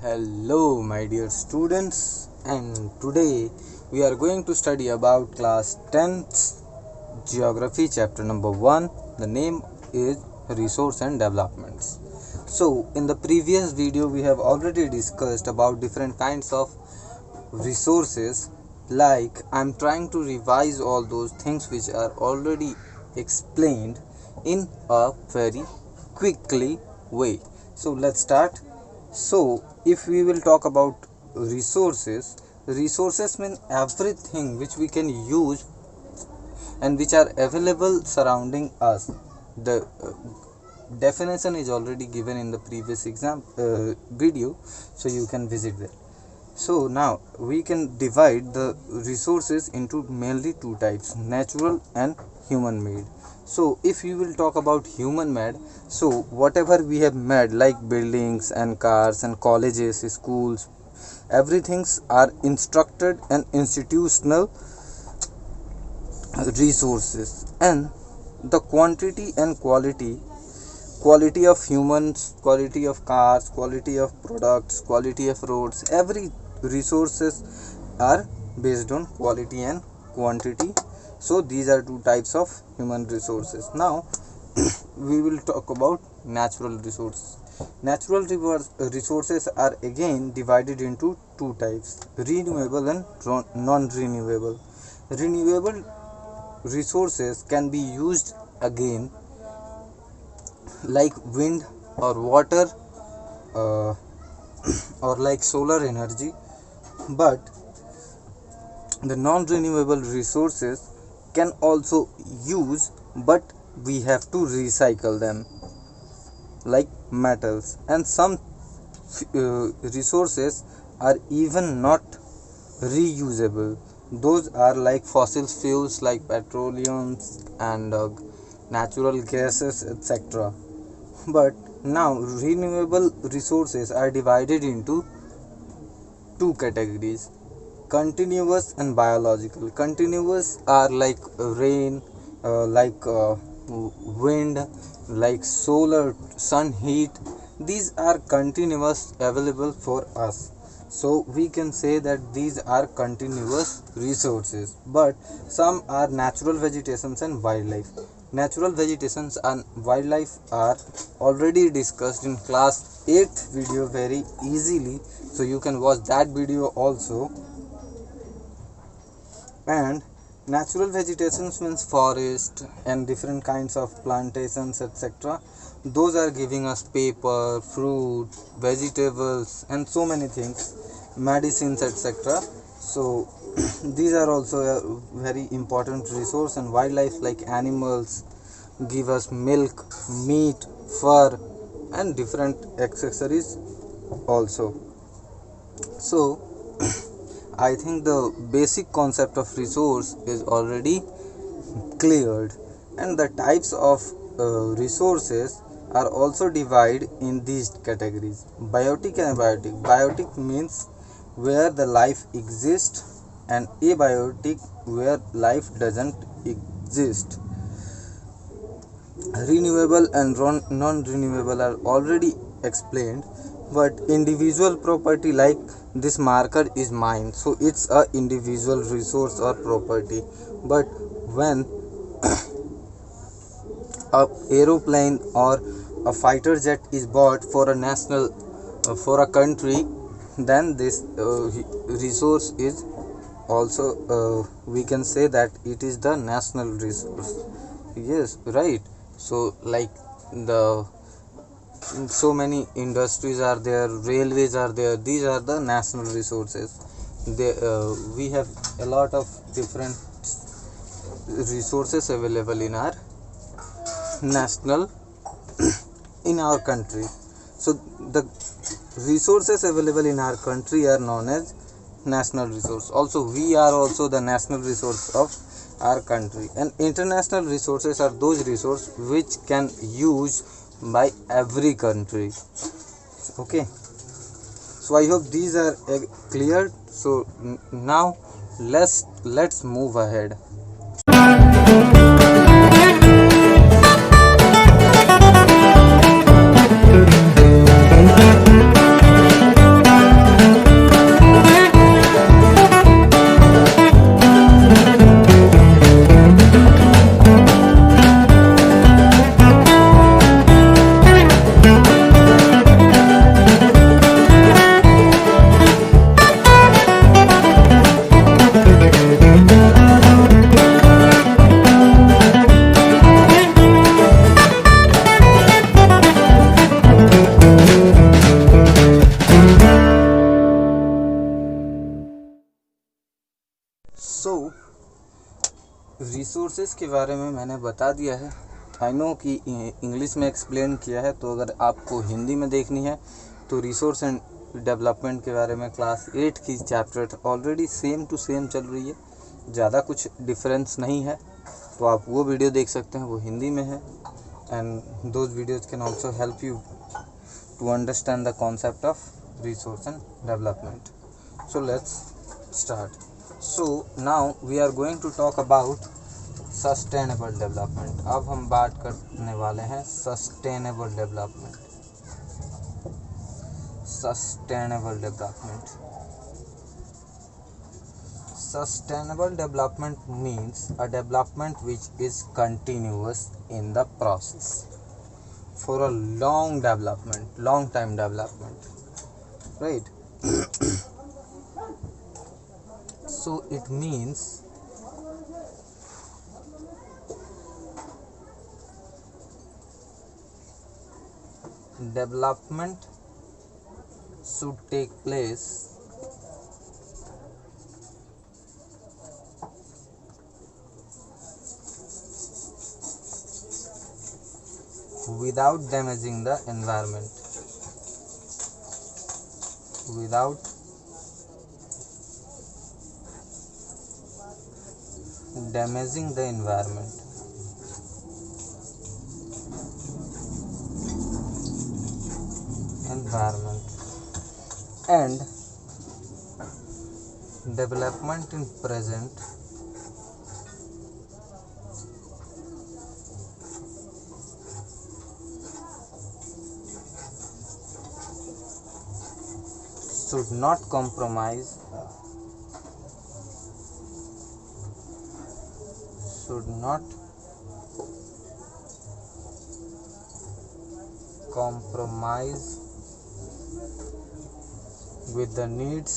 Hello, my dear students, and today we are going to study about class 10th geography chapter number 1. The name is resource and developments. So, in the previous video, we have already discussed about different kinds of resources. Like, I'm trying to revise all those things which are already explained in a very quickly way. So, let's start. So, if we will talk about resources mean everything which we can use and which are available surrounding us. The definition is already given in the previous video, so you can visit there. So now we can divide the resources into mainly two types: natural and human made. So if we will talk about human made, so whatever we have made like buildings and cars and colleges, schools, everything's are instructed and institutional resources, and the quantity and quality of humans, quality of cars, quality of products, quality of roads, every resources are based on quality and quantity. So these are two types of human resources. Now we will talk about natural resources. Natural resources are again divided into two types: renewable and non-renewable. Renewable resources can be used again, like wind or water, uh, or like solar energy, but the non-renewable resources can also use, but we have to recycle them, like metals. And some resources are even not reusable. Those are like fossil fuels like petroleum and natural gases, etc. But now renewable resources are divided into two categories: continuous and biological. Continuous are like rain, like wind, like solar, sun heat. These are continuous available for us, so we can say that these are continuous resources. But some are natural vegetations and wildlife. Natural vegetations and wildlife are already discussed in class 8th video very easily, so you can watch that video also. And natural vegetations means forest and different kinds of plantations, etc. Those are giving us paper, fruit, vegetables, and so many things, medicines, etc. So these are also a very important resource. And wildlife, like animals, give us milk, meat, fur, and different accessories also. So I think the basic concept of resource is already cleared, and the types of resources are also divided in these categories: biotic and abiotic. Biotic means where the life exists, and abiotic where life doesn't exist. Renewable and non-renewable are already explained, but individual property, like this marker is mine, so it's a individual resource or property. But when a aeroplane or a fighter jet is bought for a national for a country, then this resource is also we can say that it is the national resource. Yes, right. So like the so many industries are there, railways are there. These are the national resources. We have a lot of different resources available in our national in our country. So the resources available in our country are known as national resource. Also we are also the national resource of our country. And international resources are those resources which can use by every country. Okay, so I hope these are clear. So now let's move ahead. Resources के बारे में मैंने बता दिया है। I know कि English में explain किया है, तो अगर आपको हिंदी में देखनी है तो रिसोर्स एंड डेवलपमेंट के बारे में क्लास 8 की chapter already same to same चल रही है, ज़्यादा कुछ डिफरेंस नहीं है, तो आप वो वीडियो देख सकते हैं, वो हिंदी में है। And those videos can also help you to understand the concept of resource and development. So let's start. So now we are going to talk about sustainable development. अब हम बात करने वाले हैं sustainable development. Sustainable development Sustainable development means a development which is continuous in the process for a long time development, right? So it means development should take place without damaging the environment, without damaging the environment. And development in present should not compromise with the needs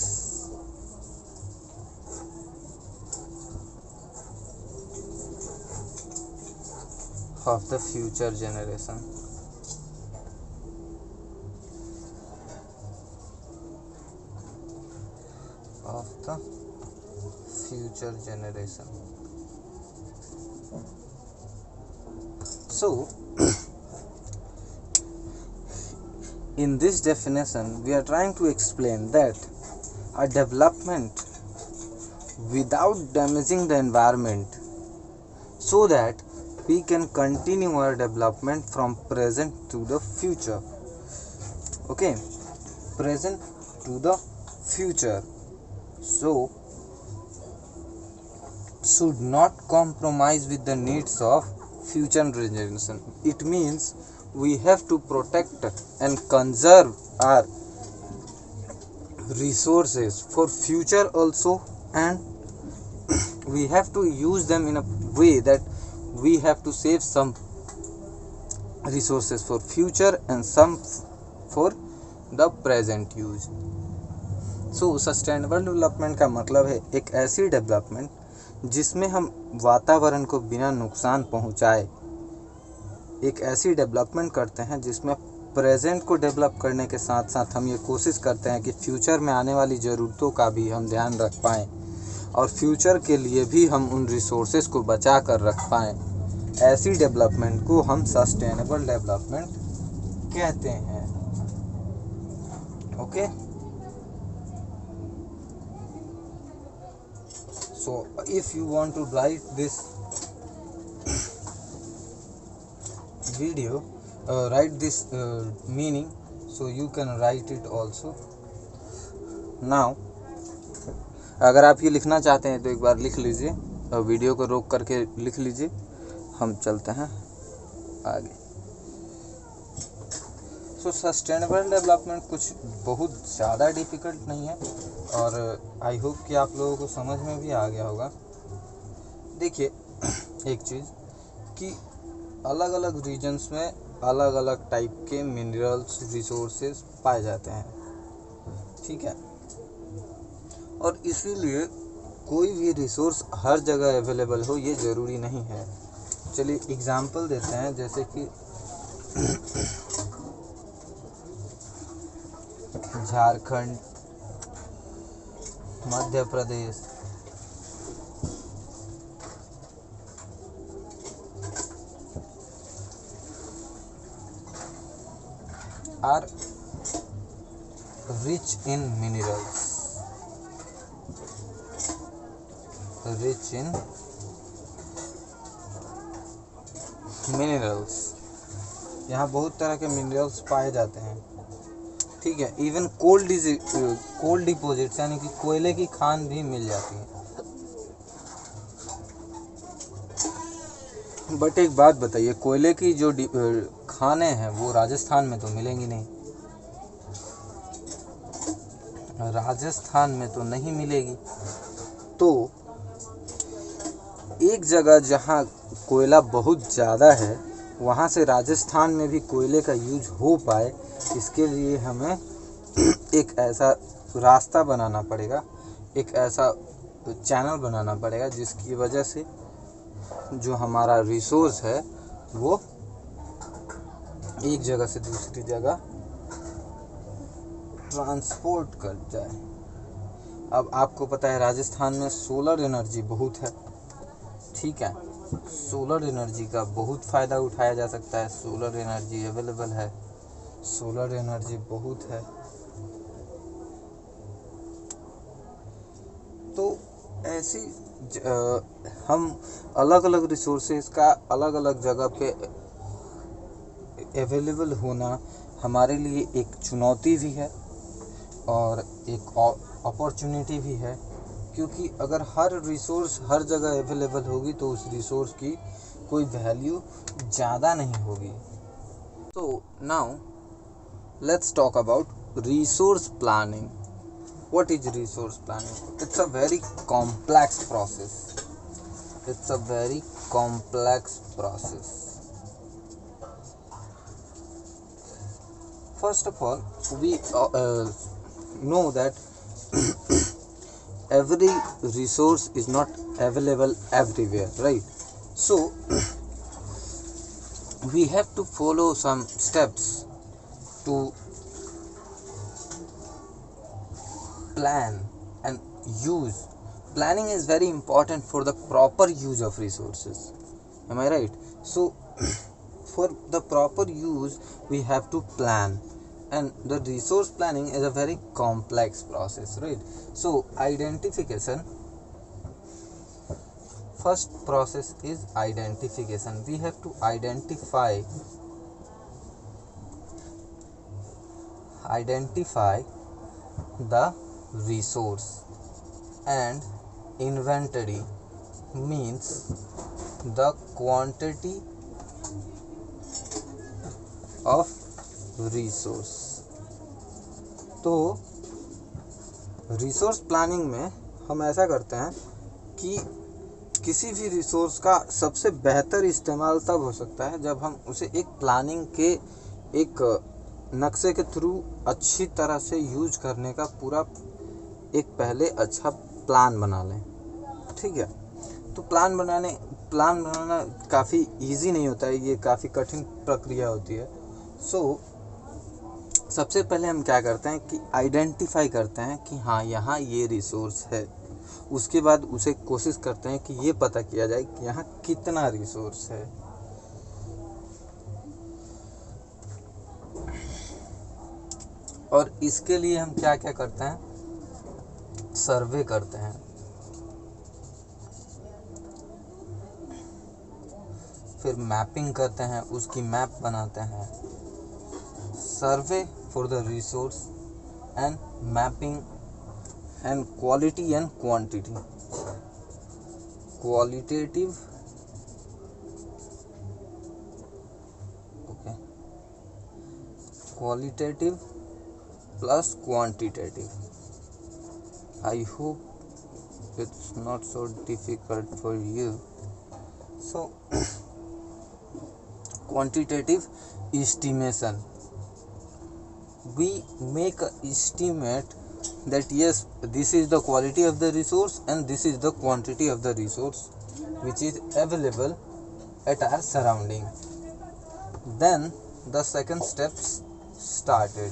of the future generation. So in this definition we are trying to explain that a development without damaging the environment, so that we can continue our development from present to the future. Okay, present to the future. So should not compromise with the needs of future generation. It means we have to protect and conserve our resources for future also, and we have to use them in a way that we have to save some resources for future and some for the present use. So sustainable development का मतलब है एक ऐसी development जिसमें हम वातावरण को बिना नुकसान पहुंचाए एक ऐसी डेवलपमेंट करते हैं जिसमें प्रेजेंट को डेवलप करने के साथ साथ हम ये कोशिश करते हैं कि फ्यूचर में आने वाली ज़रूरतों का भी हम ध्यान रख पाएँ और फ्यूचर के लिए भी हम उन रिसोर्सेज को बचा कर रख पाएँ। ऐसी डेवलपमेंट को हम सस्टेनेबल डेवलपमेंट कहते हैं। Okay, so if you want to write this video, write this meaning, so you can write it also. Now अगर आप ये लिखना चाहते हैं तो एक बार लिख लीजिए, वीडियो को रोक करके लिख लीजिए, हम चलते हैं आगे। सो सस्टेनेबल डेवलपमेंट कुछ बहुत ज़्यादा डिफ़िकल्ट नहीं है और आई होप कि आप लोगों को समझ में भी आ गया होगा। देखिए एक चीज़ कि अलग अलग रीजन्स में अलग अलग टाइप के मिनरल्स रिसोर्सेज पाए जाते हैं, ठीक है, और इसीलिए कोई भी रिसोर्स हर जगह अवेलेबल हो ये ज़रूरी नहीं है। चलिए एग्जांपल देते हैं, जैसे कि Jharkhand, Madhya Pradesh, are rich in minerals. Rich in minerals, यहाँ बहुत तरह के मिनरल्स पाए जाते हैं, ठीक है। इवन कोल्ड डिपॉजिट्स यानी कि कोयले की खान भी मिल जाती है। बट एक बात बताइए, कोयले की जो खानें हैं वो राजस्थान में तो मिलेंगी नहीं, राजस्थान में तो नहीं मिलेगी। तो एक जगह जहाँ कोयला बहुत ज़्यादा है वहाँ से राजस्थान में भी कोयले का यूज हो पाए, इसके लिए हमें एक ऐसा रास्ता बनाना पड़ेगा, एक ऐसा चैनल बनाना पड़ेगा जिसकी वजह से जो हमारा रिसोर्स है वो एक जगह से दूसरी जगह ट्रांसपोर्ट कर जाए। अब आपको पता है राजस्थान में सोलर एनर्जी बहुत है, ठीक है। सोलर एनर्जी का बहुत फ़ायदा उठाया जा सकता है, सोलर एनर्जी अवेलेबल है, सोलर एनर्जी बहुत है। तो ऐसी हम अलग अलग रिसोर्सेज का अलग अलग जगह पे अवेलेबल होना हमारे लिए एक चुनौती भी है और एक अपॉर्चुनिटी भी है, क्योंकि अगर हर रिसोर्स हर जगह अवेलेबल होगी तो उस रिसोर्स की कोई वैल्यू ज़्यादा नहीं होगी। तो now let's talk about resource planning. What is resource planning? It's a very complex process. It's a very complex process. First of all, we know that every resource is not available everywhere, right? So we have to follow some steps to plan and use. Planning is very important for the proper use of resources, am I right? So for the proper use we have to plan, and the resource planning is a very complex process, right? So identification, first process is identification. We have to identify the resource, and inventory means the quantity of resource. तो resource planning में हम ऐसा करते हैं कि किसी भी resource का सबसे बेहतर इस्तेमाल तब हो सकता है जब हम उसे एक प्लानिंग के एक नक्शे के थ्रू अच्छी तरह से यूज करने का पूरा एक पहले अच्छा प्लान बना लें, ठीक है। तो प्लान बनाना काफ़ी इजी नहीं होता है, ये काफ़ी कठिन प्रक्रिया होती है। सो सबसे पहले हम क्या करते हैं कि आइडेंटिफाई करते हैं कि हाँ यहाँ ये रिसोर्स है। उसके बाद उसे कोशिश करते हैं कि ये पता किया जाए कि यहाँ कितना रिसोर्स है। और इसके लिए हम क्या क्या करते हैं, सर्वे करते हैं। फिर मैपिंग करते हैं, उसकी मैप बनाते हैं। सर्वे for the resource and mapping and quality and quantity, qualitative okay, qualitative plus quantitative. I hope it's not so difficult for you. So quantitative estimation, we make an estimate that yes, this is the quality of the resource and this is the quantity of the resource which is available at our surrounding. Then the second steps started.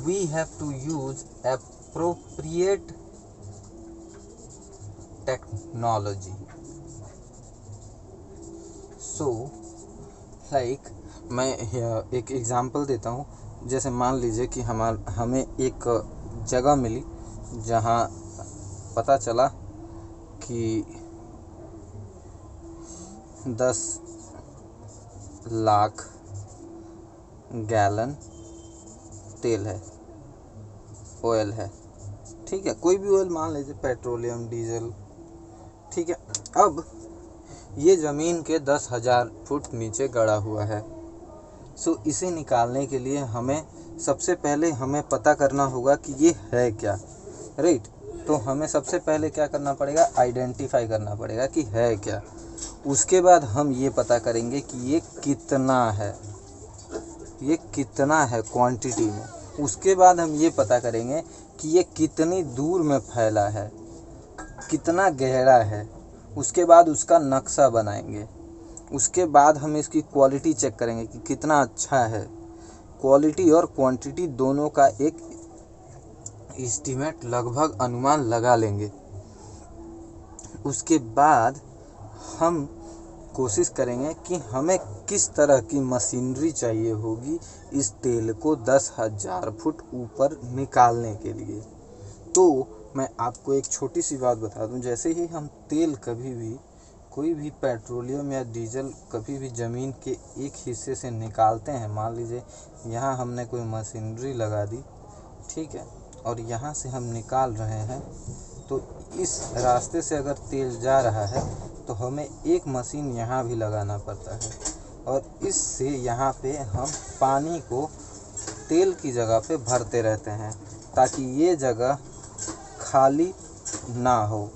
We have to use appropriate technology. So like मैं एक example देता हूँ। जैसे मान लीजिए कि हमें एक जगह मिली जहाँ पता चला कि 10 लाख गैलन तेल है, ऑयल है, ठीक है, कोई भी ऑयल मान लीजिए, पेट्रोलियम, डीजल, ठीक है। अब ये ज़मीन के 10,000 फुट नीचे गड़ा हुआ है। सो इसे निकालने के लिए हमें सबसे पहले हमें पता करना होगा कि ये है क्या, राइट। तो हमें सबसे पहले क्या करना पड़ेगा, आइडेंटिफाई करना पड़ेगा कि है क्या। उसके बाद हम ये पता करेंगे कि ये कितना है, ये कितना है क्वांटिटी में। उसके बाद हम ये पता करेंगे कि ये कितनी दूर में फैला है, कितना गहरा है। उसके बाद उसका नक्शा बनाएंगे। उसके बाद हम इसकी क्वालिटी चेक करेंगे कि कितना अच्छा है। क्वालिटी और क्वांटिटी दोनों का एक एस्टीमेट, लगभग अनुमान लगा लेंगे। उसके बाद हम कोशिश करेंगे कि हमें किस तरह की मशीनरी चाहिए होगी इस तेल को 10,000 फुट ऊपर निकालने के लिए। तो मैं आपको एक छोटी सी बात बता दूं, जैसे ही हम तेल कभी भी, कोई भी पेट्रोलियम या डीजल कभी भी ज़मीन के एक हिस्से से निकालते हैं, मान लीजिए यहाँ हमने कोई मशीनरी लगा दी, ठीक है, और यहाँ से हम निकाल रहे हैं, तो इस रास्ते से अगर तेल जा रहा है तो हमें एक मशीन यहाँ भी लगाना पड़ता है, और इससे यहाँ पे हम पानी को तेल की जगह पे भरते रहते हैं ताकि ये जगह खाली ना हो,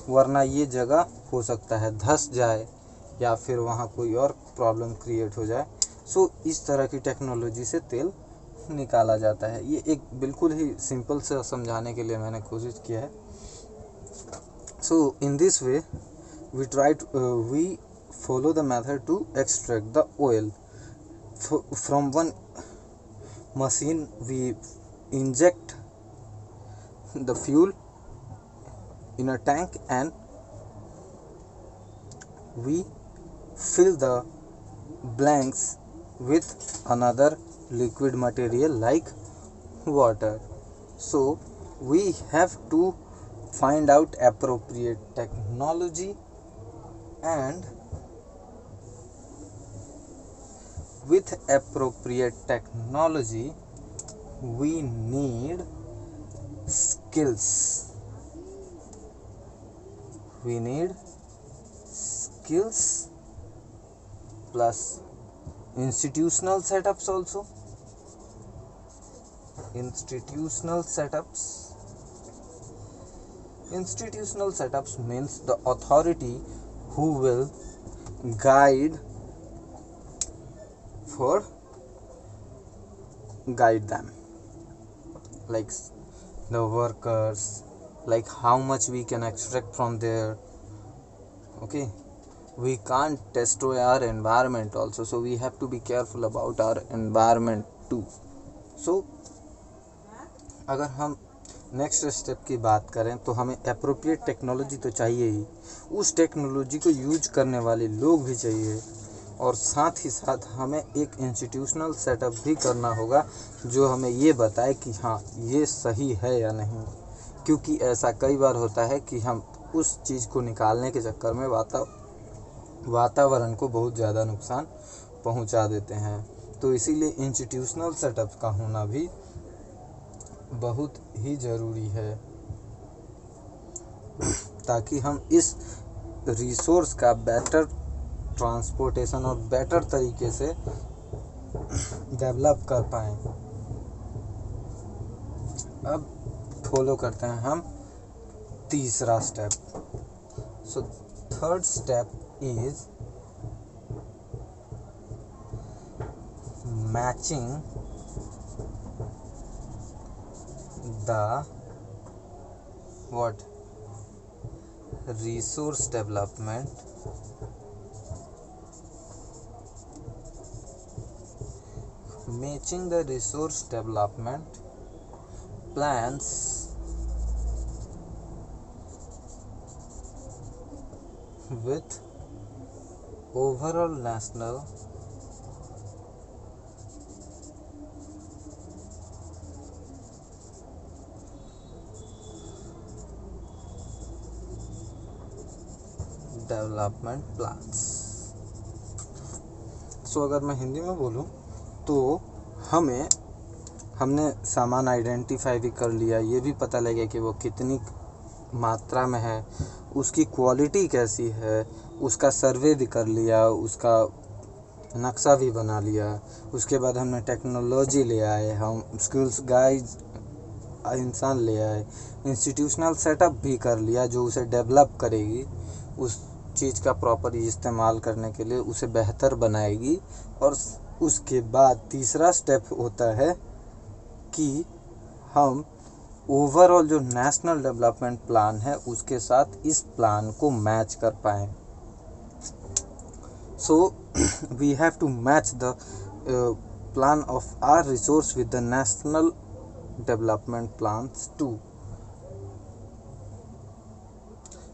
वरना ये जगह हो सकता है धंस जाए या फिर वहाँ कोई और प्रॉब्लम क्रिएट हो जाए। सो इस तरह की टेक्नोलॉजी से तेल निकाला जाता है। ये एक बिल्कुल ही सिंपल से समझाने के लिए मैंने कोशिश किया है। So in this way we follow the method to extract the oil from one machine. We inject the fuel in a tank and we fill the blanks with another liquid material like water. So we have to find out appropriate technology, and with appropriate technology we need skills. We need skills plus institutional setups also. Institutional setups means the authority who will guide them, like the workers, like how much we can extract from there. Okay, we can't destroy our environment also, so we have to be careful about our environment too. So अगर हम next step की बात करें तो हमें appropriate technology तो चाहिए ही, उस टेक्नोलॉजी को यूज करने वाले लोग भी चाहिए, और साथ ही साथ हमें एक इंस्टीट्यूशनल सेटअप भी करना होगा जो हमें ये बताए कि हाँ ये सही है या नहीं। क्योंकि ऐसा कई बार होता है कि हम उस चीज़ को निकालने के चक्कर में वातावरण को बहुत ज़्यादा नुकसान पहुंचा देते हैं। तो इसीलिए इंस्टीट्यूशनल सेटअप का होना भी बहुत ही ज़रूरी है ताकि हम इस रिसोर्स का बेटर ट्रांसपोर्टेशन और बेटर तरीके से डेवलप कर पाएँ। अब फॉलो करते हैं हम तीसरा step. So third step is matching the resource development matching the resource development plans with overall national development plans. सो अगर मैं हिंदी में बोलूँ तो हमने सामान आइडेंटिफाई भी कर लिया, ये भी पता लगे कि वो कितनी मात्रा में है, उसकी क्वालिटी कैसी है, उसका सर्वे भी कर लिया, उसका नक्शा भी बना लिया। उसके बाद हमने टेक्नोलॉजी ले आए, हम स्किल्स गाइड इंसान ले आए, इंस्टीट्यूशनल सेटअप भी कर लिया जो उसे डेवलप करेगी, उस चीज़ का प्रॉपर इस्तेमाल करने के लिए उसे बेहतर बनाएगी। और उसके बाद तीसरा स्टेप होता है कि हम ओवरऑल जो नेशनल डेवलपमेंट प्लान है उसके साथ इस प्लान को मैच कर पाएँ। So we have to match the plan of our resource with the national development plans too.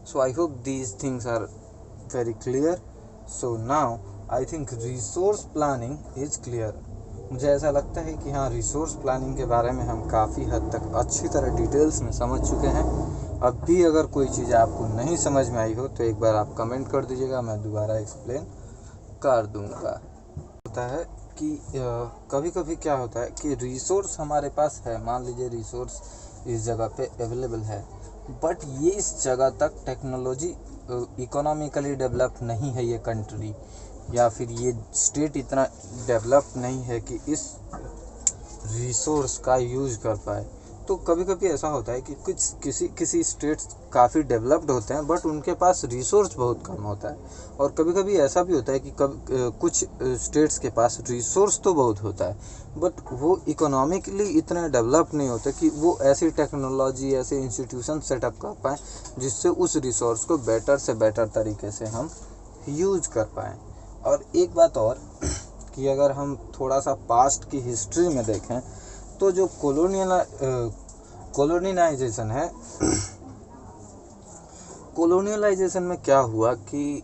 So I hope these things are very clear. So now I think resource planning is clear. मुझे ऐसा लगता है कि हाँ, resource planning के बारे में हम काफ़ी हद तक अच्छी तरह डिटेल्स में समझ चुके हैं। अब भी अगर कोई चीज़ आपको नहीं समझ में आई हो तो एक बार आप कमेंट कर दीजिएगा, मैं दोबारा एक्सप्लेन कर दूँगा। होता है कि कभी कभी क्या होता है कि रिसोर्स हमारे पास है, मान लीजिए रिसोर्स इस जगह पे अवेलेबल है, बट ये इस जगह तक टेक्नोलॉजी इकोनॉमिकली डेवलप नहीं है, ये कंट्री या फिर ये स्टेट इतना डेवलप नहीं है कि इस रिसोर्स का यूज़ कर पाए। तो कभी कभी ऐसा होता है कि किसी स्टेट्स काफ़ी डेवलप्ड होते हैं बट उनके पास रिसोर्स बहुत कम होता है, और कभी कभी ऐसा भी होता है कि कुछ स्टेट्स के पास रिसोर्स तो बहुत होता है बट वो इकोनॉमिकली इतने डेवलप नहीं होते कि वो ऐसी टेक्नोलॉजी, ऐसे इंस्टीट्यूशन सेटअप कर पाएँ जिससे उस रिसोर्स को बेटर से बेटर तरीके से हम यूज कर पाएँ। और एक बात और कि अगर हम थोड़ा सा पास्ट की हिस्ट्री में देखें तो जो कोलोनियलाइजेशन है, कोलोनियलाइजेशन में क्या हुआ कि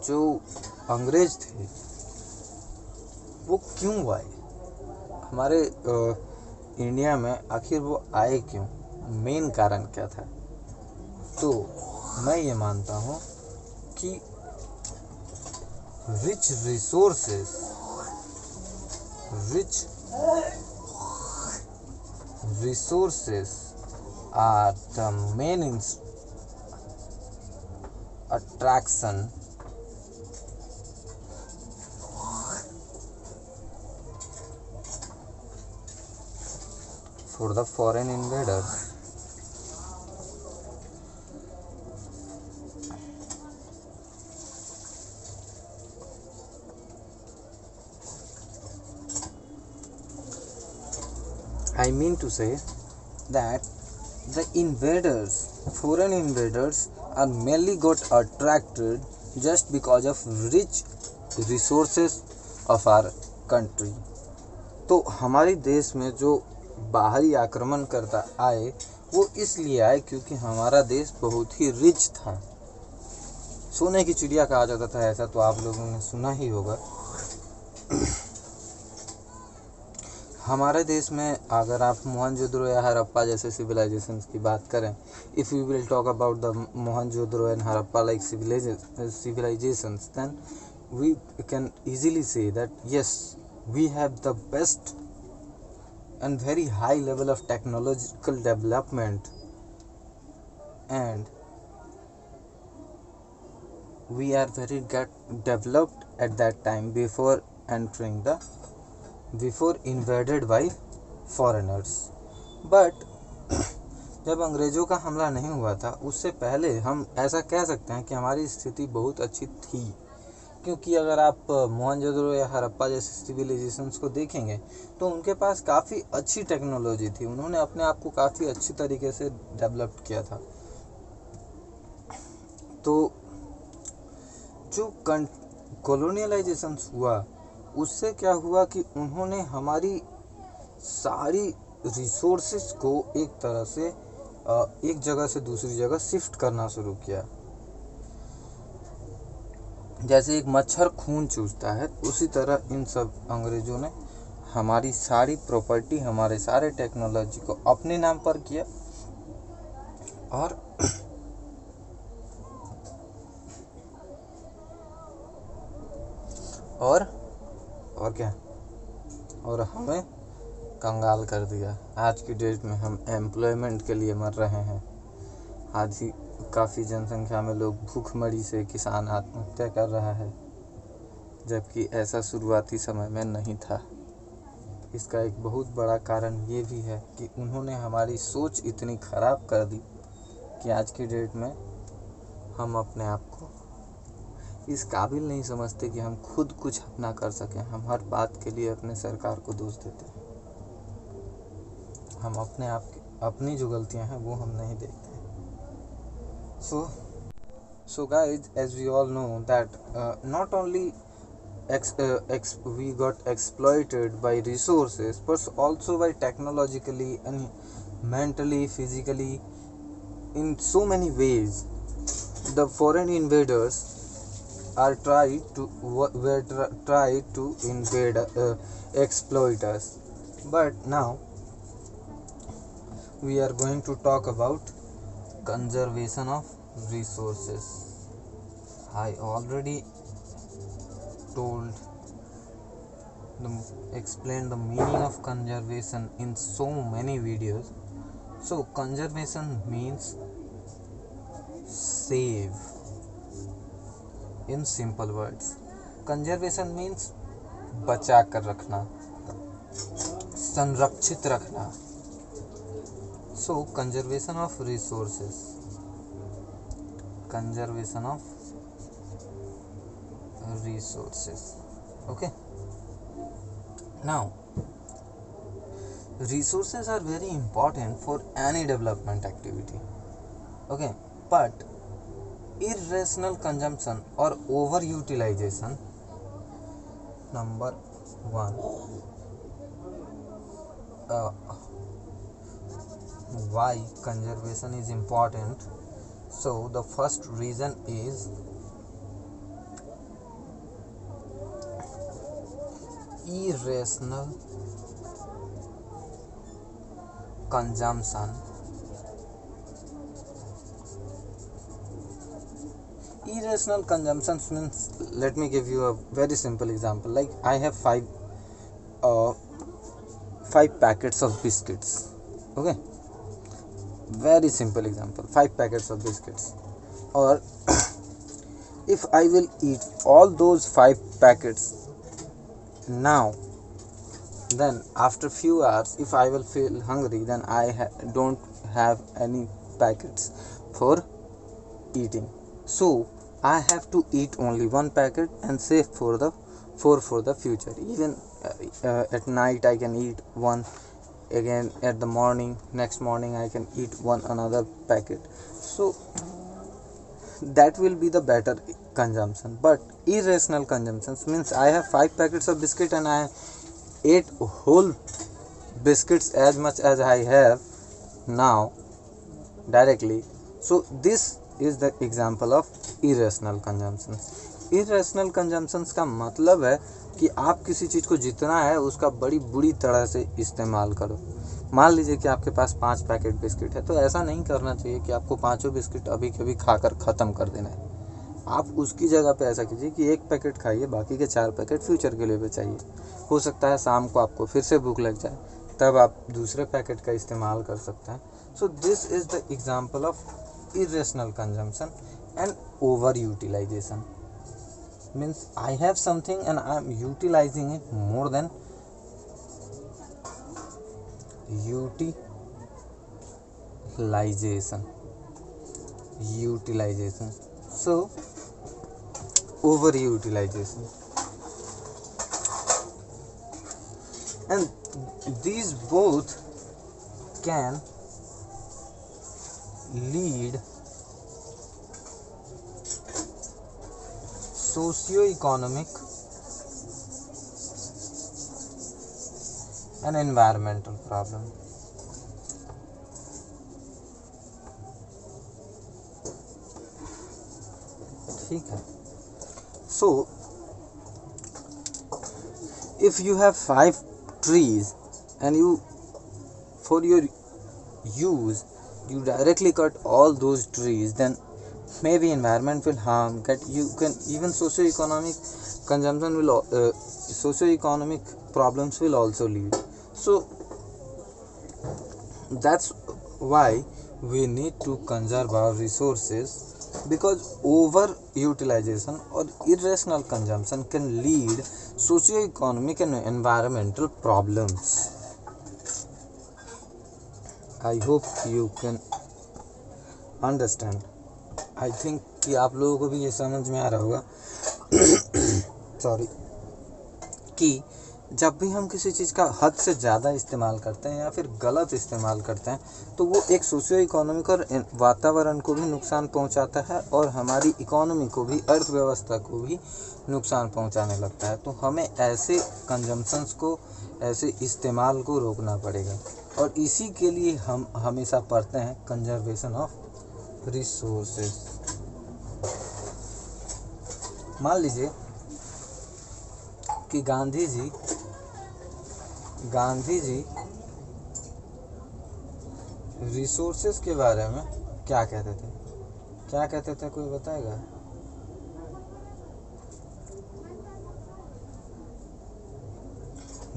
जो अंग्रेज थे वो क्यों आए हमारे इंडिया में, आखिर वो आए क्यों, मेन कारण क्या था? तो मैं ये मानता हूँ कि rich resources are the main attraction for the foreign invaders. I mean to say that the foreign invaders are merely got attracted just because of rich resources of our country. तो हमारे देश में जो बाहरी आक्रमणकर्ता आए वो इसलिए आए क्योंकि हमारा देश बहुत ही रिच था। सोने की चिड़िया कहा जाता था, ऐसा तो आप लोगों ने सुना ही होगा। हमारे देश में अगर आप मोहनजोदड़ो या हड़प्पा जैसे सिविलाइजेशंस की बात करें, if you will talk about the Mohenjodaro and Harappa like civilizations, then we can easily say that yes, we have the best and very high level of technological development, and we are very developed at that time before invaded by foreigners. But जब अंग्रेज़ों का हमला नहीं हुआ था उससे पहले हम ऐसा कह सकते हैं कि हमारी स्थिति बहुत अच्छी थी, क्योंकि अगर आप मोहनजोदड़ो या हड़प्पा जैसे सिविलाइजेशंस को देखेंगे तो उनके पास काफ़ी अच्छी टेक्नोलॉजी थी, उन्होंने अपने आप को काफ़ी अच्छी तरीके से डेवलप किया था। तो जो कॉलोनियलाइजेशंस हुआ उससे क्या हुआ कि उन्होंने हमारी सारी रिसोर्सेज को एक तरह से एक जगह से दूसरी जगह शिफ्ट करना शुरू किया। जैसे एक मच्छर खून चूसता है, उसी तरह इन सब अंग्रेज़ों ने हमारी सारी प्रॉपर्टी, हमारे सारे टेक्नोलॉजी को अपने नाम पर किया और और क्या, और हमें कंगाल कर दिया। आज की डेट में हम एम्प्लॉयमेंट के लिए मर रहे हैं। आज ही काफ़ी जनसंख्या में लोग भूखमरी से, किसान आत्महत्या कर रहा है, जबकि ऐसा शुरुआती समय में नहीं था। इसका एक बहुत बड़ा कारण ये भी है कि उन्होंने हमारी सोच इतनी ख़राब कर दी कि आज की डेट में हम अपने आप को इस काबिल नहीं समझते कि हम खुद कुछ अपना कर सकें। हम हर बात के लिए अपने सरकार को दोष देते हैं। हम अपने आप की, अपनी जो गलतियां हैं वो हम नहीं देखते। So guys, as we all know that not only we got exploited by resources, but also by technologically and mentally, physically, in so many ways. The foreign invaders are tried to invade, exploit us. But now we are going to talk about conservation of resources. I already explained the meaning of conservation in so many videos. So conservation means save. In simple words, conservation means बचा कर रखना, संरक्षित रखना. So conservation of resources, conservation of resources. Okay, now resources are very important for any development activity. Okay, but irrational consumption or overutilization, number one, why conservation is important. So the first reason is irrational consumption. Irrational consumption means, let me give you a very simple example. Like I have five packets of biscuits. Okay, very simple example, 5 packets of biscuits. Or if I will eat all those 5 packets now, then after few hours, if I will feel hungry, then I don't have any packets for eating. So I have to eat only one packet and save for the future. Even at night I can eat one, again at the next morning I can eat another packet. So that will be the better consumption. But irrational consumption means I have 5 packets of biscuit and I ate whole biscuits as much as I have now directly. So this is the example of irrational consumption. irrational consumption का मतलब है कि आप किसी चीज़ को जितना है उसका बड़ी बुरी तरह से इस्तेमाल करो. मान लीजिए कि आपके पास 5 पैकेट बिस्किट है, तो ऐसा नहीं करना चाहिए कि आपको पाँचों बिस्किट अभी कभी खाकर ख़त्म कर देना है. आप उसकी जगह पे ऐसा कीजिए कि 1 पैकेट खाइए, बाकी के 4 पैकेट फ्यूचर के लिए बचाइए. हो सकता है शाम को आपको फिर से भूख लग जाए, तब आप दूसरे पैकेट का इस्तेमाल कर सकते हैं. So this is the example of irrational consumption. And over utilization means I have something and I am utilizing it more than utilization. So over utilization, and these both can lead socio-economic and environmental problem. ठीक है. So So if you have 5 trees and you, for your use, you directly cut all those trees, then maybe environment will harm, get you can even socio-economic consumption will socio-economic problems will also lead. So that's why we need to conserve our resources, because over utilization or irrational consumption can lead socio-economic and environmental problems. I hope you can understand. I think कि आप लोगों को भी ये समझ में आ रहा होगा सॉरी, कि जब भी हम किसी चीज़ का हद से ज़्यादा इस्तेमाल करते हैं या फिर गलत इस्तेमाल करते हैं तो वो एक सोशियो इकोनॉमिक और वातावरण को भी नुकसान पहुंचाता है और हमारी इकोनॉमी को भी, अर्थव्यवस्था को भी नुकसान पहुंचाने लगता है। तो हमें ऐसे कंजम्पशंस को, ऐसे इस्तेमाल को रोकना पड़ेगा और इसी के लिए हम हमेशा पढ़ते हैं कंजर्वेशन ऑफ रिसोर्सेज। मान लीजिए कि गांधी जी रिसोर्सेज के बारे में क्या कहते थे कोई बताएगा?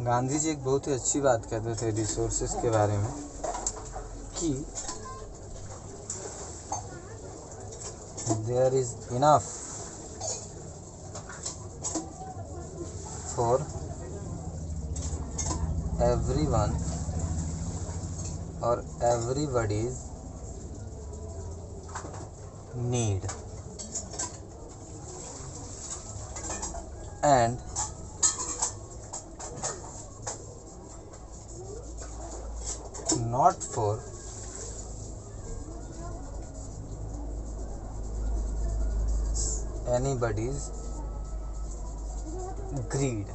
गांधी जी एक बहुत ही अच्छी बात कहते थे रिसोर्सेज के बारे में कि there is enough for everyone or everybody's need, and not for anybody's greed.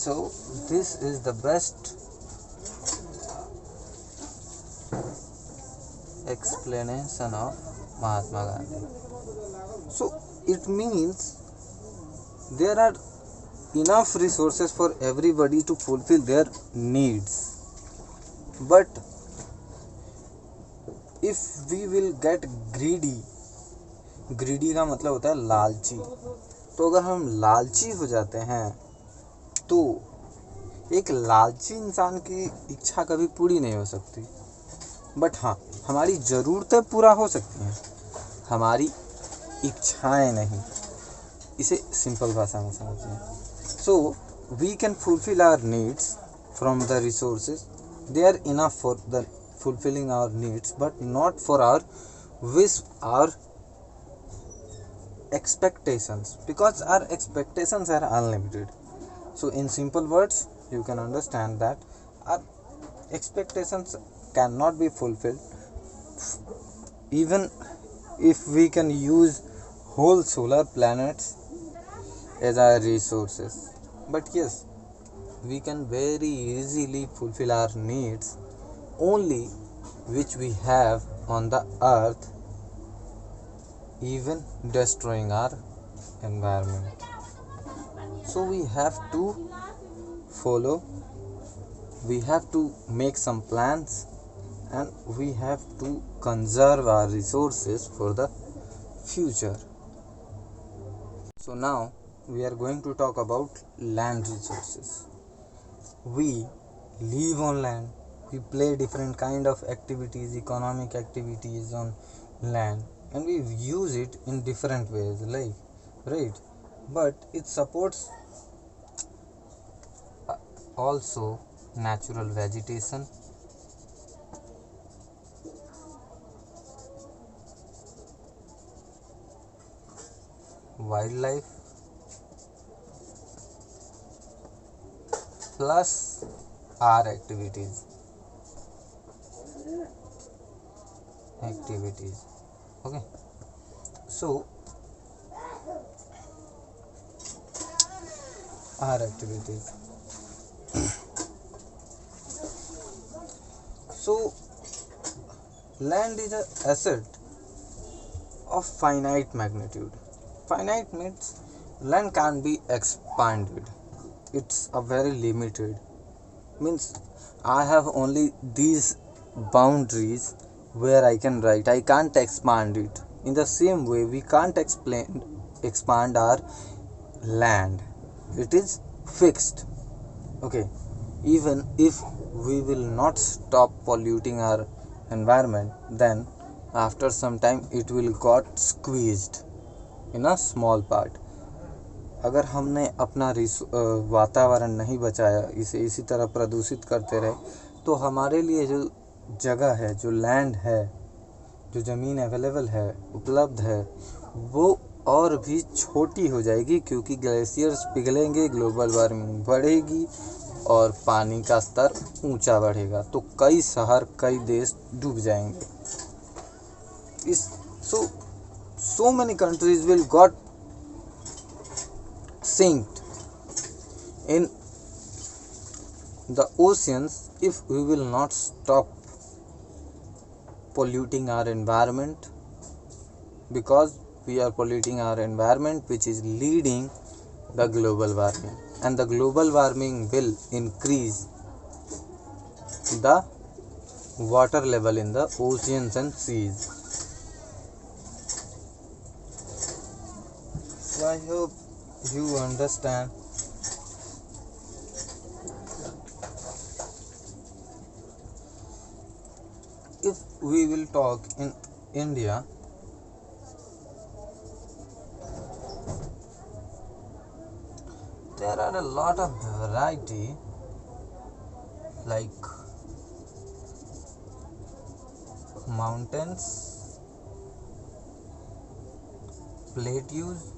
So this is the best explanation of Mahatma Gandhi. So it means there are enough resources for everybody to fulfill their needs, but if we will get greedy का मतलब होता है लालची। तो अगर हम लालची हो जाते हैं तो एक लालची इंसान की इच्छा कभी पूरी नहीं हो सकती, बट हाँ, हमारी ज़रूरतें पूरा हो सकती हैं, हमारी इच्छाएं नहीं। इसे सिंपल भाषा में समझिए। So we can fulfil our needs from the resources, they are enough for the fulfilling our needs, but not for our expectations, because our expectations are unlimited. So in simple words, you can understand that our expectations cannot be fulfilled even if we can use whole solar planets as our resources. But yes, we can very easily fulfill our needs only which we have on the earth, even destroying our environment. So we have to make some plans, and we have to conserve our resources for the future. So now we are going to talk about land resources. We live on land, we play different kind of activities, economic activities on land, and we use it in different ways, like, right? But it supports also natural vegetation, wildlife, plus our activities. Okay, so our activities. So Land is an asset of finite magnitude. Finite means land can be expanded. It's a very limited. Means I have only these boundaries where I can write. I can't expand it. In the same way, we can't expand our land. It is fixed. Okay. Even if we will not stop polluting our environment, then after some time it will got squeezed in a small part. अगर हमने अपना वातावरण नहीं बचाया, इसे इसी तरह प्रदूषित करते रहे, तो हमारे लिए जो जगह है, जो लैंड है, जो ज़मीन अवेलेबल है, उपलब्ध है, वो और भी छोटी हो जाएगी, क्योंकि ग्लेशियर्स पिघलेंगे, ग्लोबल वार्मिंग बढ़ेगी और पानी का स्तर ऊंचा बढ़ेगा, तो कई शहर, कई देश डूब जाएंगे. इस so many countries will got sinked in the oceans if we will not stop polluting our environment, because we are polluting our environment, which is leading the global warming, and the global warming will increase the water level in the oceans and seas. So I hope you understand. If we will talk in India, there are a lot of variety, like mountains, plateaus,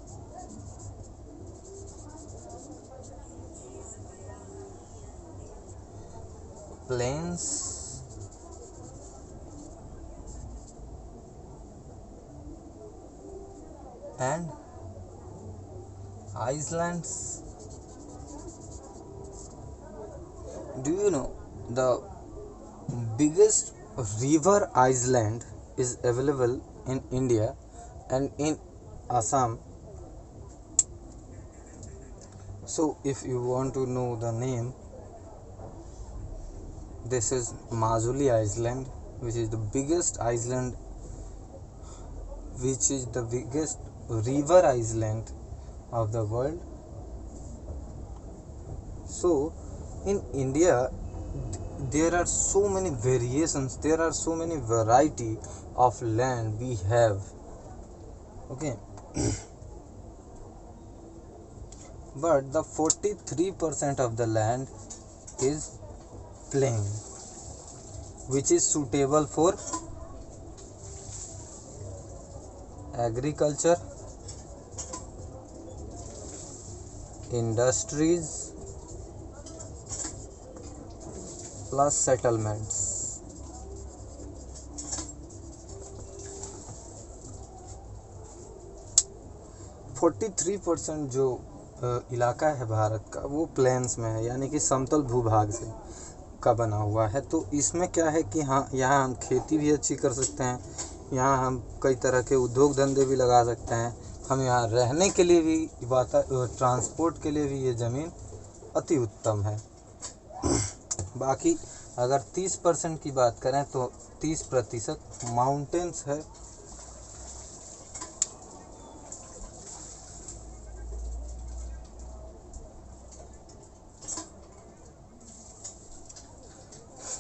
plains, and islands. Do you know the biggest river island is available in India and in Assam? So if you want to know the name, this is Majuli Island, which is the biggest island, which is the biggest river island of the world. So in India, there are so many variations, there are so many variety of land we have. Okay. But the 43% of the land is plain, which is suitable for agriculture, industries, plus settlements. Forty 43% जो इलाका है भारत का, वो planes में है, यानी कि समतल भूभाग से का बना हुआ है. तो इसमें क्या है कि हाँ, यहाँ हम खेती भी अच्छी कर सकते हैं, यहाँ हम कई तरह के उद्योग धंधे भी लगा सकते हैं, हम यहाँ रहने के लिए भी, ट्रांसपोर्ट के लिए भी ये ज़मीन अति उत्तम है. बाकी अगर 30% की बात करें तो 30% माउंटेन्स है.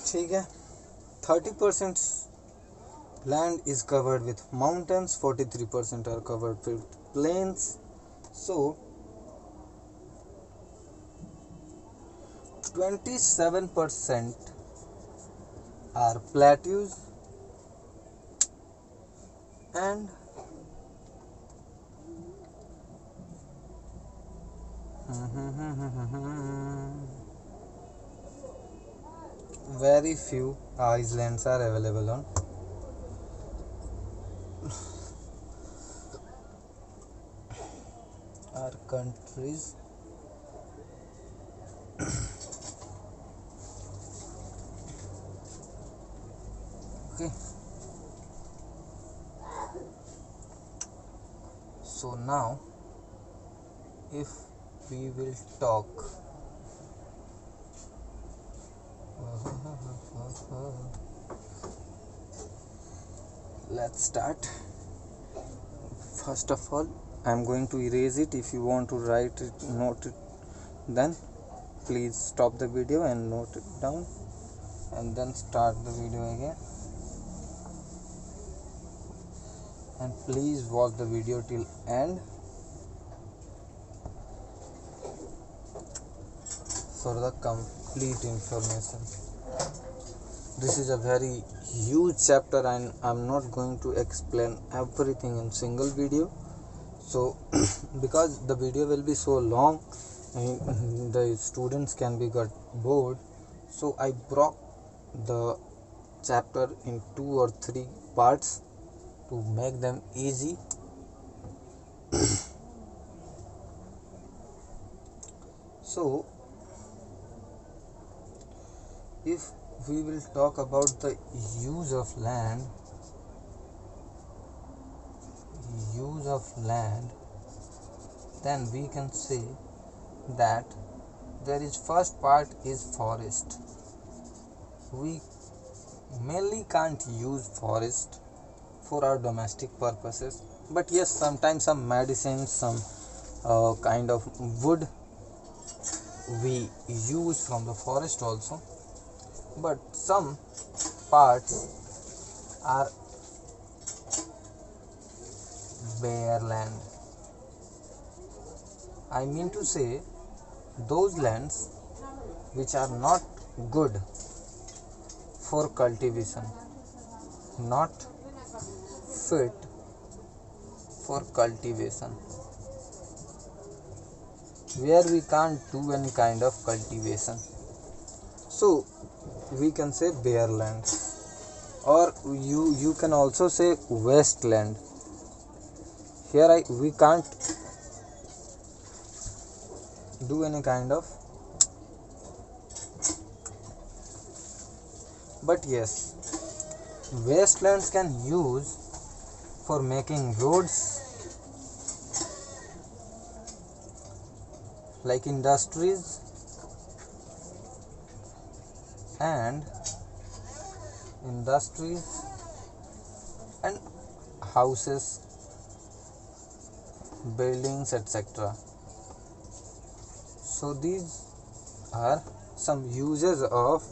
ठीक है. 30% land is covered with mountains, 43% are covered with plains. So 27% are plateaus and very few islands are available on our countries. Okay. So now if we will talk let's start. First of all, I am going to erase it. If you want to write it, note it, then please stop the video and note it down and then start the video again, and please watch the video till end for the complete information. This is a very huge chapter and I'm not going to explain everything in single video. So because the video will be so long and the students can be got bored, so I broke the chapter in 2 or 3 parts to make them easy. So if we will talk about the use of land, then we can say that there is first part is forest. We mainly can't use forest for our domestic purposes, but yes, sometimes some medicines, some kind of wood we use from the forest also, but some parts are bare land. I mean to say those lands which are not good for cultivation, not fit for cultivation, where we can't do any kind of cultivation. So we can say bare land, or you can also say wasteland. Here we can't do any kind of, but yes, wastelands can use for making roads, like industries and houses, buildings, etc. So these are some uses of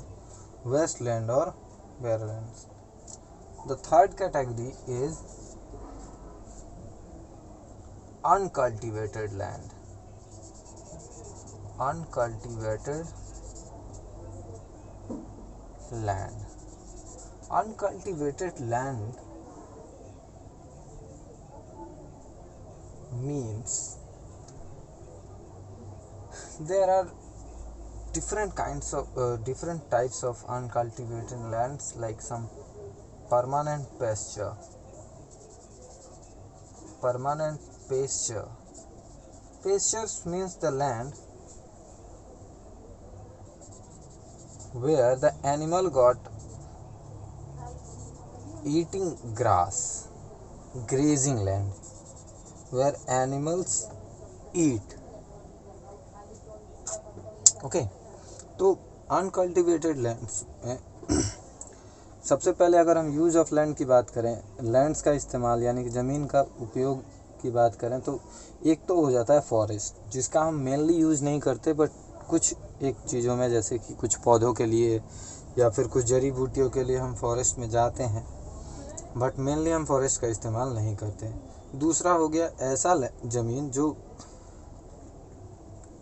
wasteland or bare lands. The third category is uncultivated land. Uncultivated land means there are different types of uncultivated lands, like some permanent pasture. Pastures means the land where the animal got eating grass, grazing land, where animals eat. Okay, तो uncultivated lands में सबसे पहले अगर हम use of land की बात करें, lands का इस्तेमाल यानी कि ज़मीन का उपयोग की बात करें, तो एक तो हो जाता है फॉरेस्ट, जिसका हम मेनली यूज़ नहीं करते, बट कुछ एक चीज़ों में, जैसे कि कुछ पौधों के लिए या फिर कुछ जड़ी बूटियों के लिए हम फॉरेस्ट में जाते हैं, बट मेनली हम फॉरेस्ट का इस्तेमाल नहीं करते हैं। दूसरा हो गया ऐसा ज़मीन जो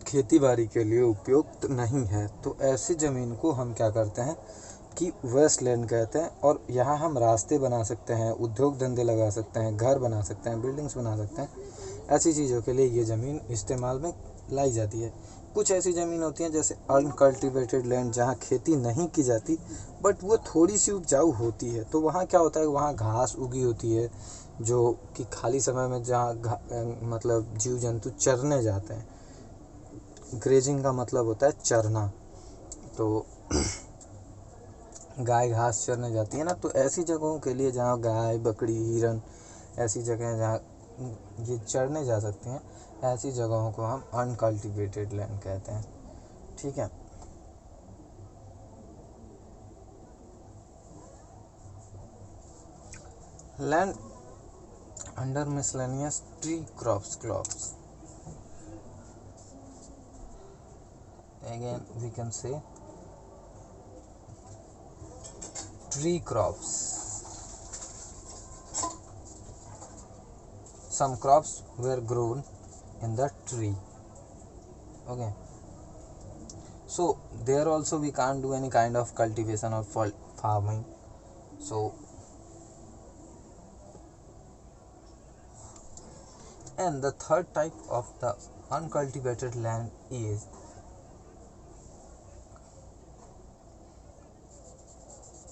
खेती बाड़ी के लिए उपयुक्त नहीं है, तो ऐसी ज़मीन को हम क्या करते हैं कि वेस्टलैंड कहते हैं, और यहाँ हम रास्ते बना सकते हैं, उद्योग धंधे लगा सकते हैं, घर बना सकते हैं, बिल्डिंग्स बना सकते हैं। ऐसी चीज़ों के लिए ये ज़मीन इस्तेमाल में लाई जाती है। कुछ ऐसी ज़मीन होती हैं जैसे अनकल्टिवेटेड लैंड, जहाँ खेती नहीं की जाती बट वो थोड़ी सी उपजाऊ होती है, तो वहाँ क्या होता है, वहाँ घास उगी होती है, जो कि खाली समय में जहाँ मतलब जीव जंतु चरने जाते हैं। ग्रेजिंग का मतलब होता है चरना, तो गाय घास चरने जाती है ना, तो ऐसी जगहों के लिए जहाँ गाय, बकरी, हिरन, ऐसी जगह जहाँ ये चढ़ने जा सकते हैं, ऐसी जगहों को हम अनकल्टिवेटेड लैंड कहते हैं। ठीक है। Land under miscellaneous tree crops again we can say tree crops. Some crops were grown in the tree. Okay, so there also we can't do any kind of cultivation or farming. So and the third type of the uncultivated land is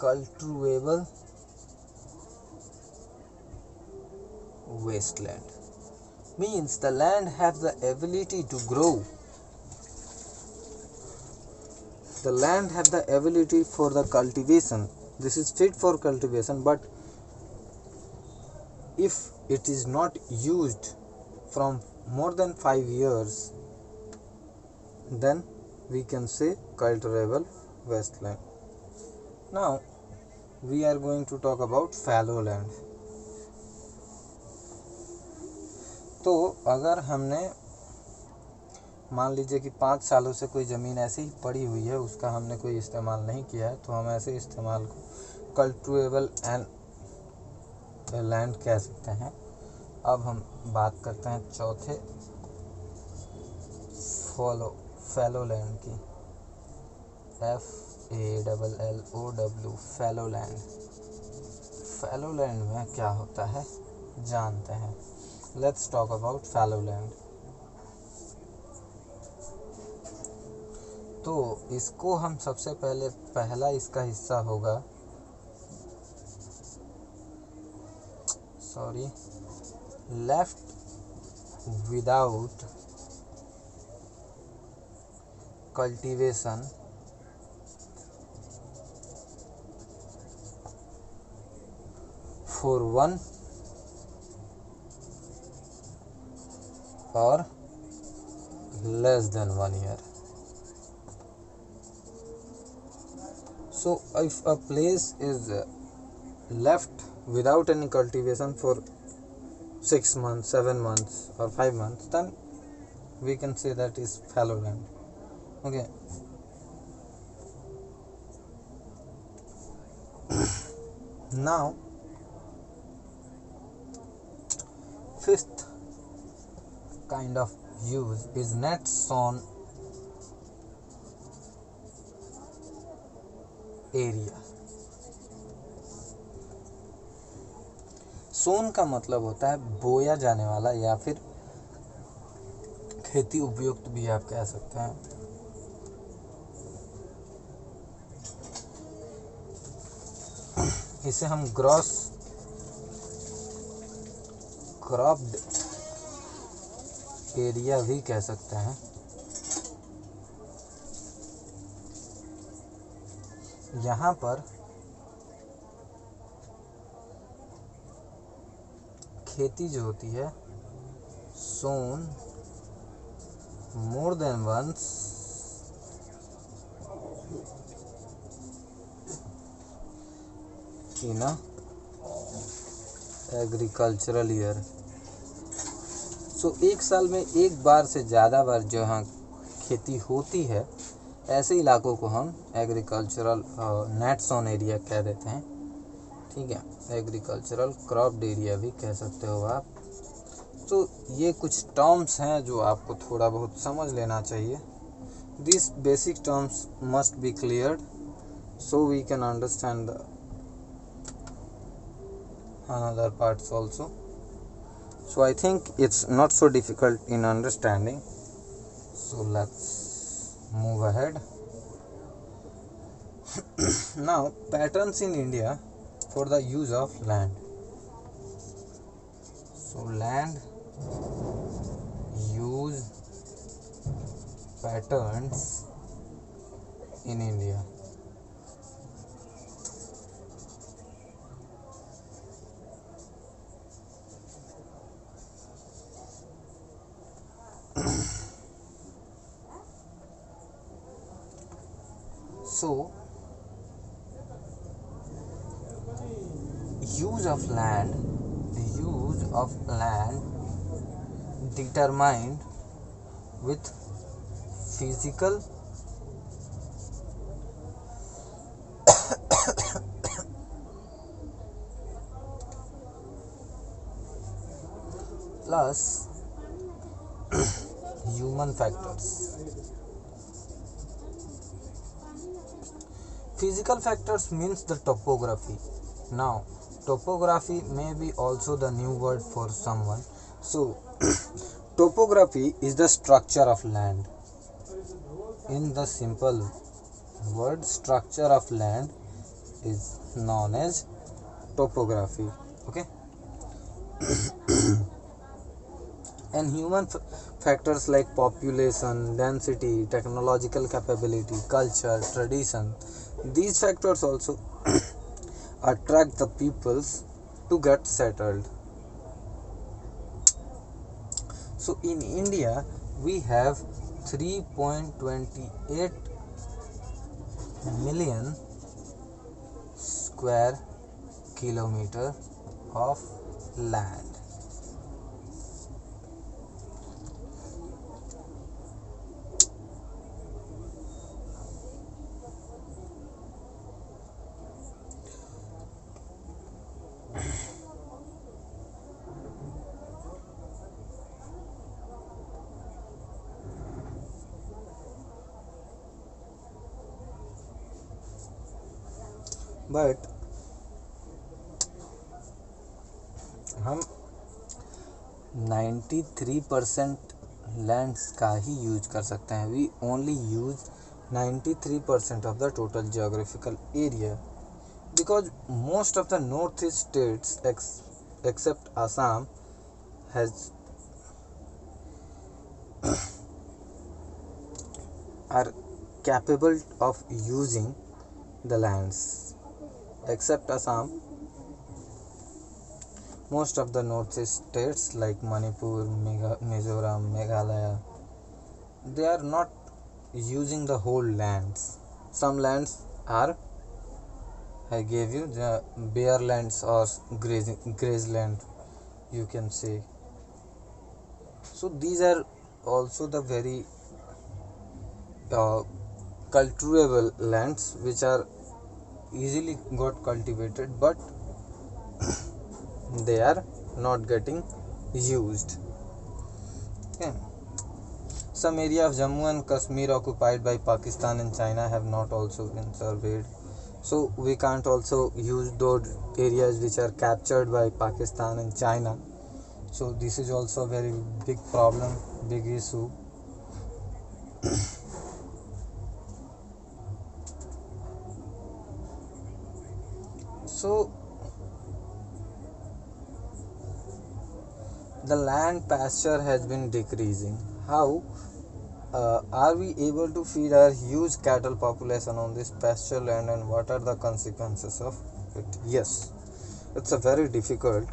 cultivable wasteland. Means the land has the ability to grow. The land has the ability for the cultivation. This is fit for cultivation, but if it is not used from more than 5 years, then we can say cultivable wasteland. Now we are going to talk about fallow land. तो अगर हमने मान लीजिए कि 5 सालों से कोई ज़मीन ऐसे ही पड़ी हुई है, उसका हमने कोई इस्तेमाल नहीं किया है, तो हम ऐसे इस्तेमाल को कल्टिवेबल एंड लैंड कह सकते हैं। अब हम बात करते हैं चौथे फैलो लैंड की। FALLOW fallow land. Fallow land में क्या होता है जानते हैं। Let's talk about fallow land. तो इसको हम सबसे पहला इसका हिस्सा होगा left without cultivation for 1 or less than 1 year. So if a place is left without any cultivation for 6 months, 7 months or 5 months, then we can say that is fallow land. Okay. Now fifth kind of use is net sown area. सोन का मतलब होता है बोया जाने वाला या फिर खेती उपयुक्त भी आप कह सकते हैं। इसे हम ग्रॉस क्रॉप्ड एरिया भी कह सकते हैं। यहाँ पर खेती जो होती है sown more than once in a agricultural year. So एक साल में एक बार से ज़्यादा बार जो यहाँ खेती होती है, ऐसे इलाकों को हम एग्रीकल्चरल नेट सोन एरिया कह देते हैं। ठीक है, एग्रीकल्चरल क्रॉप्ड एरिया भी कह सकते हो आप। तो ये कुछ टर्म्स हैं जो आपको थोड़ा बहुत समझ लेना चाहिए। This basic terms must be cleared so we can understand the another parts also. So I think it's not so difficult in understanding. So let's move ahead. Now patterns in India for the use of land. So land use patterns in India. So use of land use of land determined with physical plus human factors. Physical factors means the topography. Now, topography may be also the new word for someone. So, topography is the structure of land. In the simple word, structure of land is known as topography. Okay, and human factors like population, density, technological capability, culture, tradition, these factors also attract the peoples to get settled. So in India we have 3.28 million square kilometer of land. But हम 93% lands का ही use कर सकते हैं. We only use 93% of the total geographical area because most of the northeast states except Assam has are capable of using the lands. Except Assam, most of the northeast states like Manipur, Mizoram, Meghalaya, they are not using the whole lands. Some lands are, I gave you the bare lands or grazeland, you can say. So these are also the very cultivable lands which are easily got cultivated, but they are not getting used. Okay. Some area of Jammu and Kashmir occupied by Pakistan and China have not also been surveyed. So we can't also use those areas which are captured by Pakistan and China. So this is also a very big problem, big issue. So the land pasture has been decreasing. How are we able to feed our huge cattle population on this pasture land, and what are the consequences of it? Yes, it's a very difficult.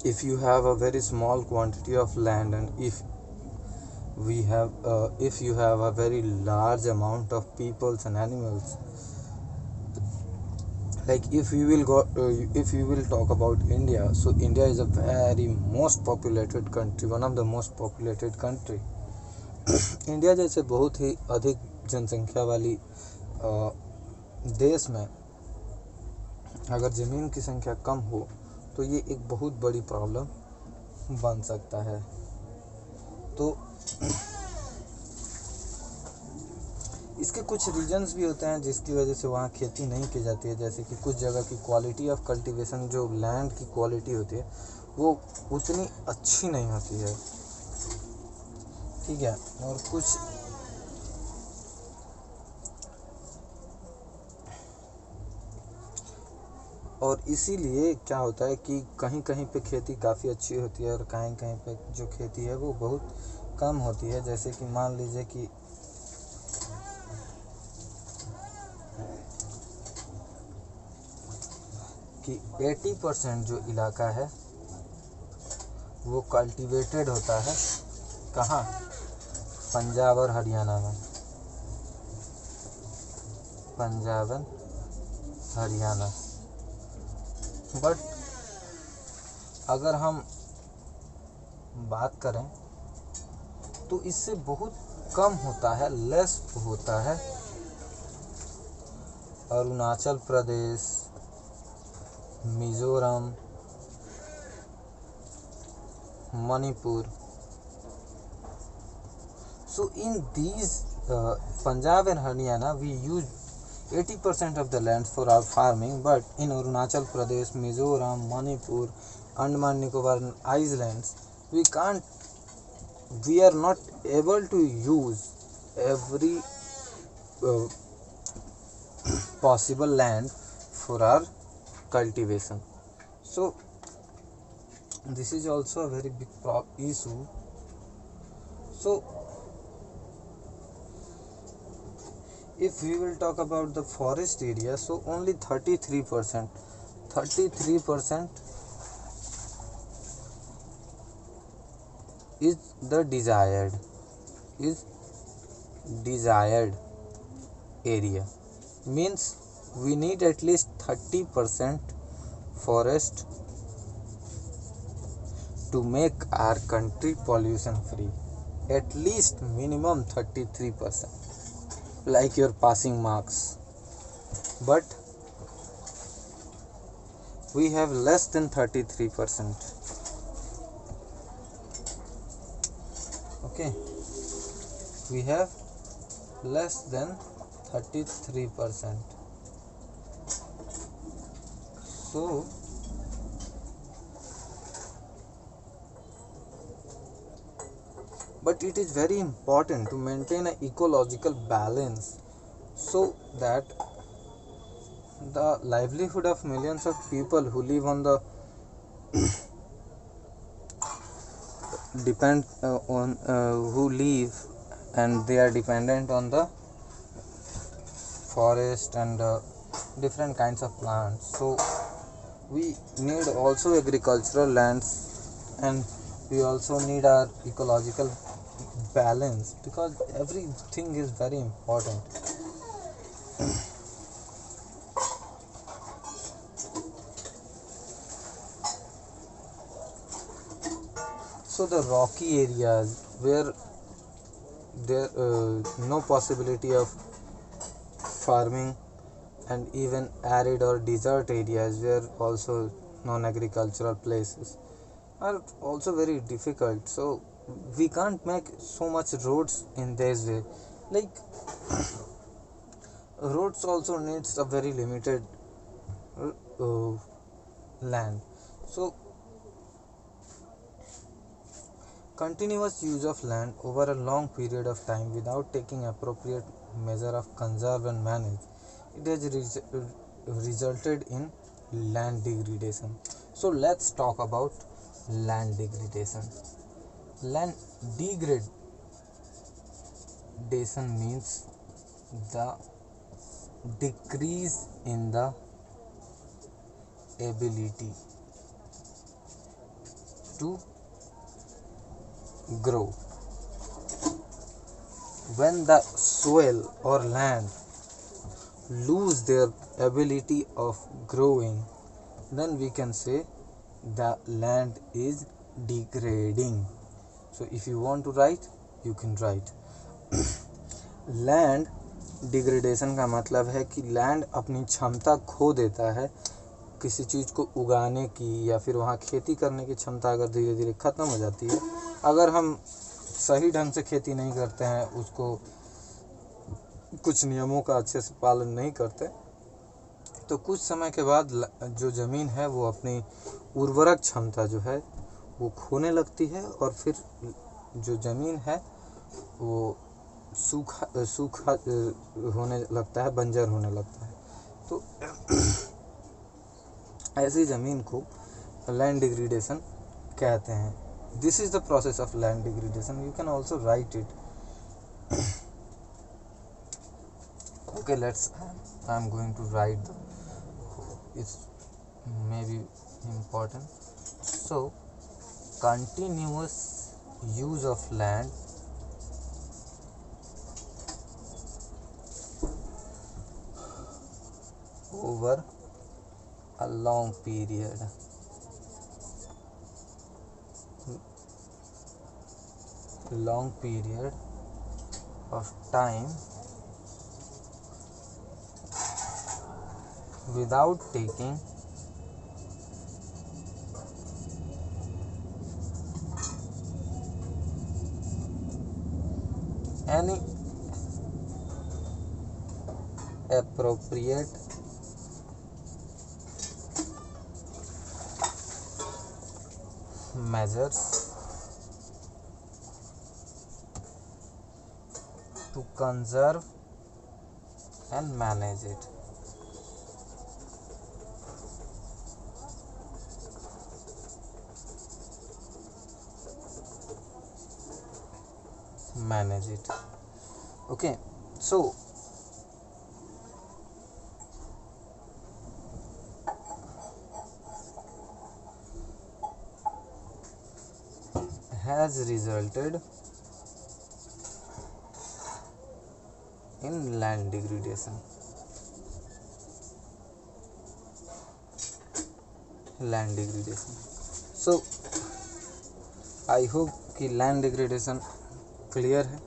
If you have a very small quantity of land, and if you have a very large amount of peoples and animals, like if you will talk about India, so India is a very most populated country, one of the most populated country. India जैसे बहुत ही अधिक जनसंख्या वाली देश में अगर ज़मीन की संख्या कम हो तो ये एक बहुत बड़ी प्रॉब्लम बन सकता है. तो इसके कुछ रीजन्स भी होते हैं जिसकी वजह से वहाँ खेती नहीं की जाती है. जैसे कि कुछ जगह की क्वालिटी ऑफ कल्टीवेशन, जो लैंड की क्वालिटी होती है वो उतनी अच्छी नहीं होती है. ठीक है. और कुछ और इसीलिए क्या होता है कि कहीं कहीं पे खेती काफ़ी अच्छी होती है और कहीं कहीं पे जो खेती है वो बहुत कम होती है. जैसे कि मान लीजिए कि 80% जो इलाका है वो कल्टीवेटेड होता है कहाँ? पंजाब और हरियाणा में, पंजाब एंड हरियाणा। बट अगर हम बात करें तो इससे बहुत कम होता है, लेस होता है Arunachal Pradesh, Mizoram, Manipur. So in these Punjab and Haryana we use 80% of the lands for our farming, but in Arunachal Pradesh, Mizoram, Manipur, Andaman Nicobar Islands we are not able to use every uh, possible land for our cultivation. So this is also a very big issue. So if we will talk about the forest area, so only 33% is the desired area. Means we need at least 30% forest to make our country pollution free. At least minimum 33%, like your passing marks. But we have less than 33%. Okay, we have less than 33%. So but it is very important to maintain an ecological balance so that the livelihood of millions of people who live on the who live and they are dependent on the forest and different kinds of plants. So we need also agricultural lands, and we also need our ecological balance, because everything is very important. So the rocky areas where there no possibility of farming, and even arid or desert areas where also non-agricultural places are also very difficult. So we can't make so much roads in this way. Like roads also needs a very limited uh, land. So continuous use of land over a long period of time without taking appropriate measure of conserve and manage, it has resulted in land degradation. So let's talk about land degradation. Land degradation means the decrease in the ability to grow. When the soil or land lose their ability of growing, then we can say the land is degrading. So if you want to write, you can write. Land degradation का मतलब है कि land अपनी क्षमता खो देता है किसी चीज़ को उगाने की, या फिर वहाँ खेती करने की क्षमता अगर धीरे धीरे ख़त्म हो जाती है, अगर हम सही ढंग से खेती नहीं करते हैं, उसको कुछ नियमों का अच्छे से पालन नहीं करते, तो कुछ समय के बाद जो ज़मीन है वो अपनी उर्वरक क्षमता जो है वो खोने लगती है, और फिर जो ज़मीन है वो सूखा होने लगता है, बंजर होने लगता है। तो ऐसी ज़मीन को लैंड डिग्रेडेशन कहते हैं. This is the process of land degradation. You can also write it. Okay, I'm going to write. It's maybe important. So continuous use of land over a long period of time without taking any appropriate measures to conserve and manage it. Okay, so has resulted in land degradation. So I hope कि land degradation clear है.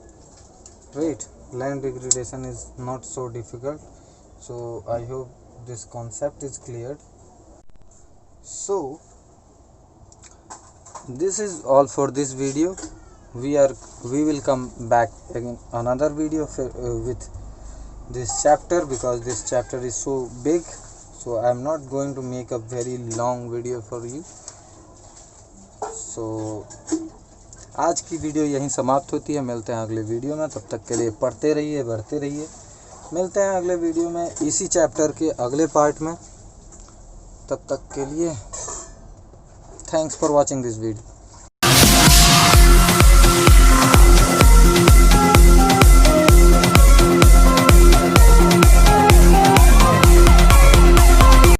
Wait, land degradation is not so difficult, so I hope this concept is cleared. So this is all for this video. We will come back again another video with this chapter, because this chapter is so big, so I am not going to make a very long video for you. So आज की video यहीं समाप्त होती है. मिलते हैं अगले video में. तब तक के लिए पढ़ते रहिए, बढ़ते रहिए. मिलते हैं अगले वीडियो में इसी चैप्टर के अगले पार्ट में. तब तक के लिए thanks for watching this video.